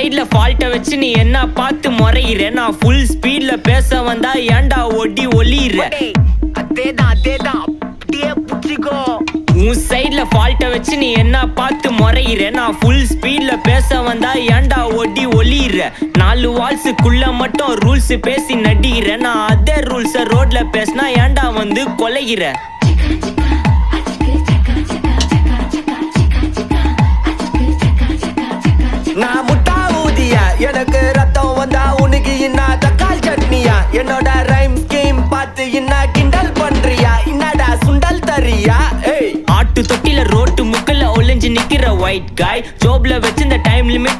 சைட்ல ஃபால்ட்ட வச்சு நீ என்ன பார்த்து முறையிற நான் ஃபுல் ஸ்பீட்ல பேச வந்தா ஏன்டா ஒடி ஒளியிற அதேதான் அப்படியே புடிச்சுக்கோ உன் சைட்ல ஃபால்ட்ட வச்சு நீ என்ன பார்த்து முறையிற நான் ஃபுல் ஸ்பீட்ல பேச வந்தா ஏன்டா ஒடி ஒளியிற 4 வால்ஸுக்குள்ள மட்டும் ரூல்ஸ் பேசி நடிகிற நான் அதே ரூல்ஸ ரோட்ல பேசினா ஏன்டா வந்து கொலைகிற நான் முட்டா ஊதியா எனக்கு ரத்தம் வந்தா உனக்கு என்ன தக்காளி சட்னியா என்னோட ரைம் ஸ்கீம் பார்த்து என்ன கிண்டல் பண்றியா என்னடா சுண்டல் தரியா ஆட்டு தொட்டில ரோட்டு முக்கல்ல ஒளிஞ்சு நிக்கிற ஒயிட் காய் ஜோப்ல வச்சிருந்த டைம் லிமிட்